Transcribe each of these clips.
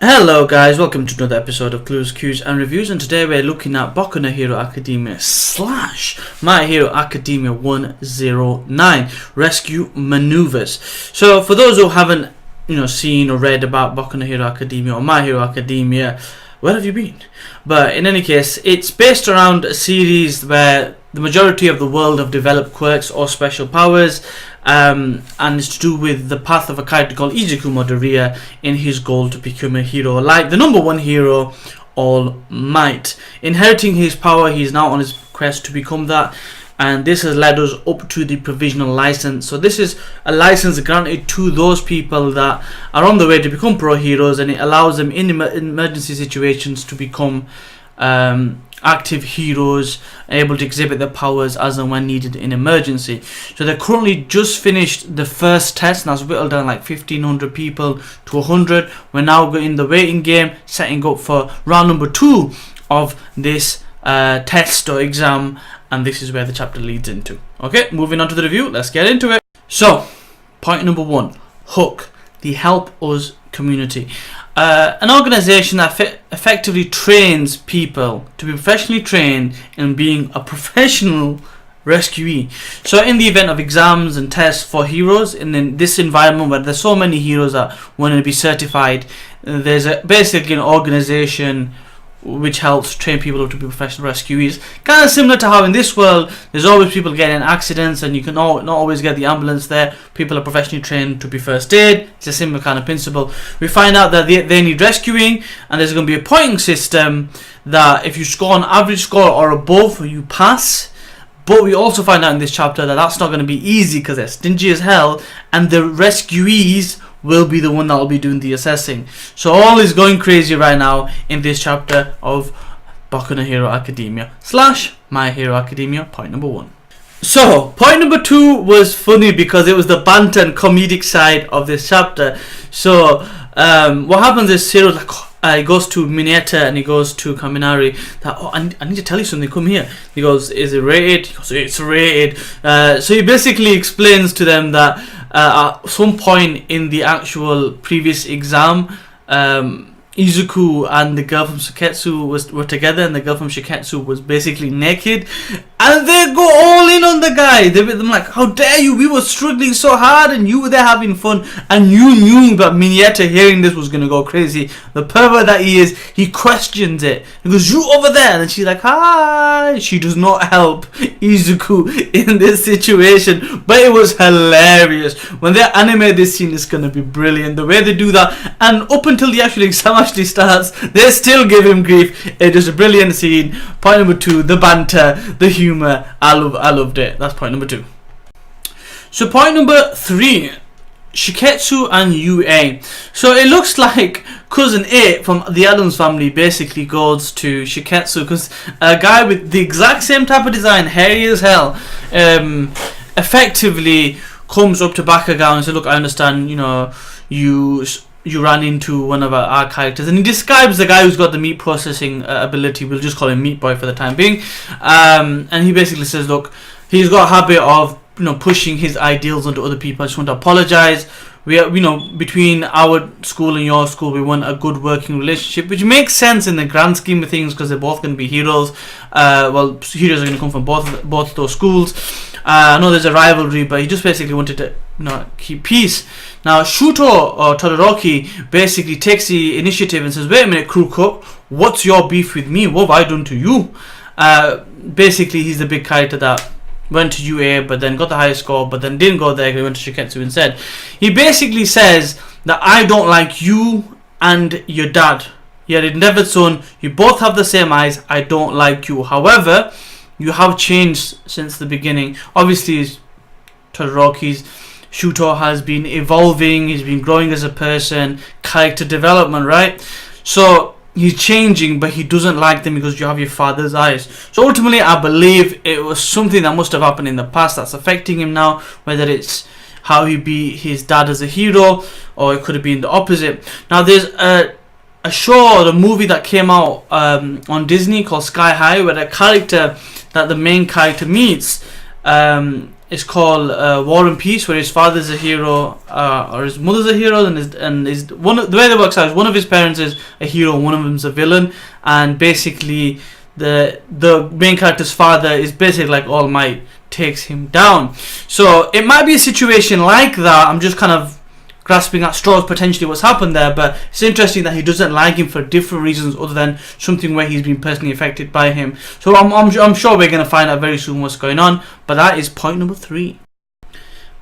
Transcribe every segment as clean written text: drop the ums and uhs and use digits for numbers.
Hello guys, welcome to another episode of Clues, Cues and Reviews, and today we're looking at Boku no Hero Academia / My Hero Academia 109 Rescue Maneuvers. So for those who haven't seen or read about Boku no Hero Academia or My Hero Academia, where have you been? But in any case, it's based around a series where the majority of the world have developed quirks or special powers, and it's to do with the path of a character called Izuku Midoriya in his goal to become a hero, like the number one hero, All Might. Inheriting his power, he is now on his quest to become that, and this has led us up to the provisional license. So this is a license granted to those people that are on the way to become pro heroes, and it allows them in emergency situations to become active heroes, able to exhibit their powers as and when needed in emergency. So they currently just finished the first test, and that's whittled down like 1,500 people to 100. We're now in the waiting game, setting up for round number 2 of this test or exam, and this is where the chapter leads into. Okay, moving on to the review, let's get into it. So, point number 1, Huc, the Help Us community. An organisation that effectively trains people to be professionally trained in being a professional rescuee. So in the event of exams and tests for heroes, in this environment where there's so many heroes that want to be certified, there's basically an organisation which helps train people to be professional rescuees. Kind of similar to how in this world there's always people getting in accidents and you can not always get the ambulance there. People are professionally trained to be first aid. It's a similar kind of principle. We find out that they need rescuing, and there's going to be a pointing system that if you score an average score or above, you pass. But we also find out in this chapter that that's not going to be easy because they're stingy as hell, and the rescuees will be the one that will be doing the assessing. So all is going crazy right now in this chapter of Boku no Hero Academia / My Hero Academia, point number 1. So point number 2 was funny because it was the banter and comedic side of this chapter. So what happens is Ciro's like, he goes to Mineta and he goes to Kaminari that, I need to tell you something, come here. He goes, is it rated? He goes, it's rated. So he basically explains to them that at some point in the actual previous exam, Izuku and the girl from Shiketsu were together, and the girl from Shiketsu was basically naked, and they go all in on the guy. They're like, how dare you, we were struggling so hard and you were there having fun, and you knew that Mineta hearing this was going to go crazy. The pervert that he is, he questions it. He goes, you over there, and then she's like, hi. She does not help Izuku in this situation, but it was hilarious. When they animate this scene, it's going to be brilliant, the way they do that, and up until the actual exam actually starts, they still give him grief. It is a brilliant scene. Point number 2, the banter, the humor. I loved it. That's point number 2. So point number 3, Shiketsu and UA. So it looks like cousin 8 from the Addams family basically goes to Shiketsu because a guy with the exact same type of design, hairy as hell, effectively comes up to Bakugan and says, look, I understand, you ran into one of our characters, and he describes the guy who's got the meat processing ability. We'll just call him Meat Boy for the time being, and he basically says, look, he's got a habit of pushing his ideals onto other people. I just want to apologize. We are, between our school and your school, we want a good working relationship, which makes sense in the grand scheme of things because they're both going to be heroes. Heroes are going to come from both those schools. I know there's a rivalry, but he just basically wanted to keep peace. Now Shuto or Todoroki basically takes the initiative and says, wait a minute, Crew Cup, what's your beef with me? What have I done to you? Basically he's the big character that went to UA but then got the highest score but then didn't go there, he went to Shiketsu instead. He basically says that I don't like you and your dad. You're endeavored son, you both have the same eyes, I don't like you. However, you have changed since the beginning. Obviously Todoroki's Shuto has been evolving, he's been growing as a person, character development, right? So he's changing, but he doesn't like them because you have your father's eyes. So ultimately I believe it was something that must have happened in the past that's affecting him now, whether it's how he be his dad as a hero, or it could have been the opposite. Now there's a show, the movie that came out on Disney called Sky High, where the character that the main character meets is called War and Peace, where his father's a hero or his mother's a hero, and his one, the way that works out is one of his parents is a hero, one of them's a villain, and basically the main character's father is basically like All Might, takes him down. So it might be a situation like that. I'm just kind of grasping at straws potentially what's happened there, but it's interesting that he doesn't like him for different reasons other than something where he's been personally affected by him. So I'm sure we're going to find out very soon what's going on, but that is point number 3.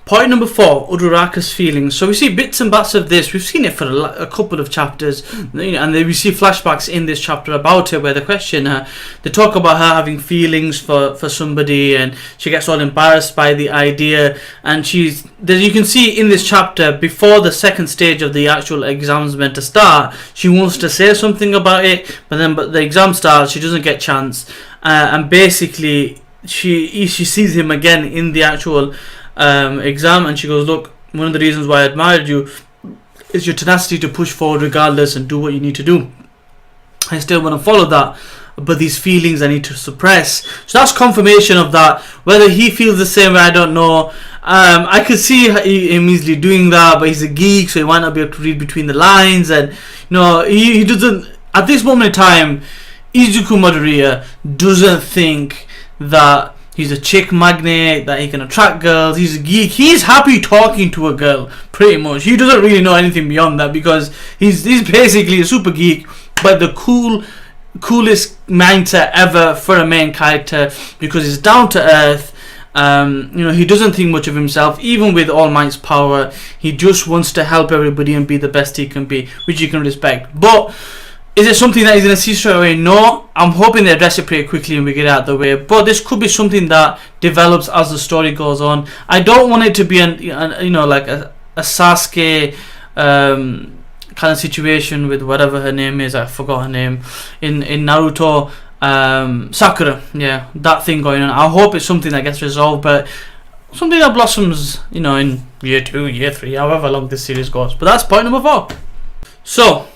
Point number 4, Uraraka's feelings. So we see bits and bats of this. We've seen it for a couple of chapters, and then we see flashbacks in this chapter about it, where they question her. They talk about her having feelings for somebody, and she gets all embarrassed by the idea. And you can see in this chapter, before the second stage of the actual exam's meant to start, she wants to say something about it, but the exam starts, she doesn't get a chance, and basically she sees him again in the actual exam, and she goes, look, one of the reasons why I admired you is your tenacity to push forward regardless and do what you need to do. I still want to follow that, but these feelings I need to suppress. So that's confirmation of that. Whether he feels the same way, I don't know. I could see him easily doing that, but he's a geek, so he might not be able to read between the lines, and he doesn't, at this moment in time, Izuku Midoriya doesn't think that he's a chick magnet, that he can attract girls. He's a geek. He's happy talking to a girl, pretty much. He doesn't really know anything beyond that, because he's basically a super geek, but the coolest mindset ever for a main character, because he's down to earth. He doesn't think much of himself, even with All Might's power. He just wants to help everybody and be the best he can be, which you can respect. But is it something that he's going to see straight away? No. I'm hoping they address it pretty quickly and we get it out of the way. But this could be something that develops as the story goes on. I don't want it to be like a Sasuke kind of situation with whatever her name is. I forgot her name in Naruto. Sakura. Yeah, that thing going on. I hope it's something that gets resolved, but something that blossoms, in year 2, year 3, however long this series goes. But that's point number 4. So,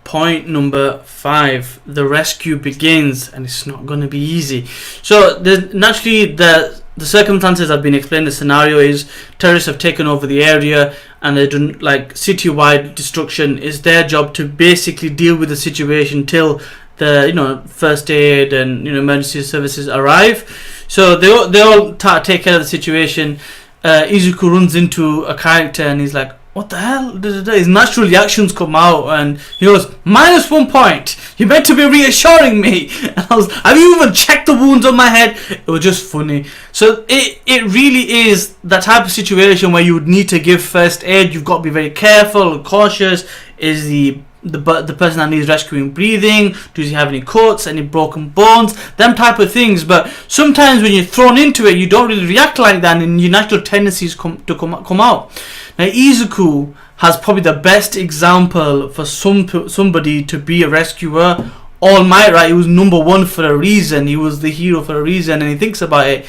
point number 5, the rescue begins, and it's not going to be easy. So naturally the circumstances have been explained. The scenario is terrorists have taken over the area, and they're doing like citywide destruction. It's their job to basically deal with the situation till the first aid and emergency services arrive. So they all take care of the situation. Izuku runs into a character and he's like, what the hell? His natural reactions come out, and he goes, -1 point. You're meant to be reassuring me. And I was, have you even checked the wounds on my head? It was just funny. So it really is that type of situation where you would need to give first aid. You've got to be very careful and cautious. Is the person that needs rescuing breathing? Does he have any cuts, any broken bones? Them type of things. But sometimes when you're thrown into it, you don't really react like that, and your natural tendencies come out. Now Izuku has probably the best example for somebody to be a rescuer. All Might, right? He was number 1 for a reason. He was the hero for a reason, and he thinks about it.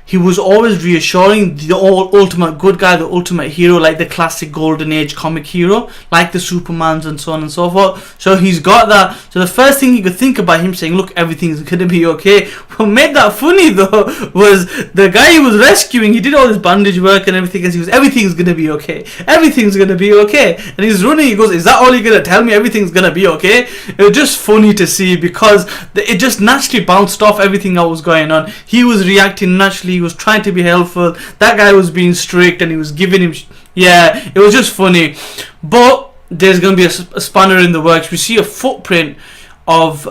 He was always reassuring, the ultimate good guy, the ultimate hero, like the classic Golden Age comic hero, like the Supermans and so on and so forth. So he's got that. So the first thing you could think about him saying, look, everything's going to be okay. What made that funny, though, was the guy he was rescuing, he did all his bandage work and everything, and he goes, everything's going to be okay. Everything's going to be okay. And he's running, he goes, is that all you're going to tell me? Everything's going to be okay? It was just funny to see, because it just naturally bounced off everything that was going on. He was reacting naturally. He was trying to be helpful. That guy was being strict, and he was giving him it was just funny. But there's going to be a spanner in the works. We see a footprint of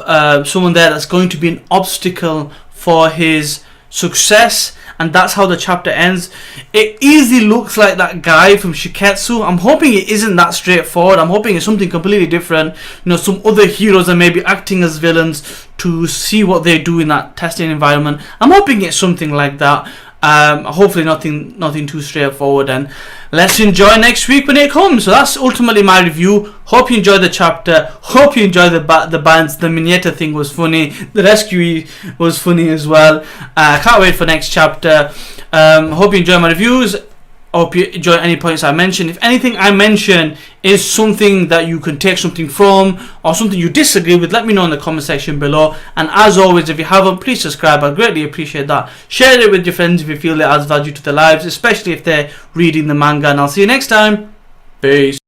someone there that's going to be an obstacle for his success, and that's how the chapter ends. It easily looks like that guy from Shiketsu. I'm hoping it isn't that straightforward. I'm hoping it's something completely different. Some other heroes are maybe acting as villains to see what they do in that testing environment. I'm hoping it's something like that. Hopefully nothing too straightforward, and let's enjoy next week when it comes. So that's ultimately my review. Hope you enjoyed the chapter. Hope you enjoyed the bands. The Mignetta thing was funny. The rescue was funny as well. Can't wait for next chapter. Hope you enjoy my reviews. I hope you enjoy any points I mention. If anything I mention is something that you can take something from, or something you disagree with, let me know in the comment section below. And as always, if you haven't, please subscribe. I greatly appreciate that. Share it with your friends if you feel it adds value to their lives, especially if they're reading the manga. And I'll see you next time. Peace.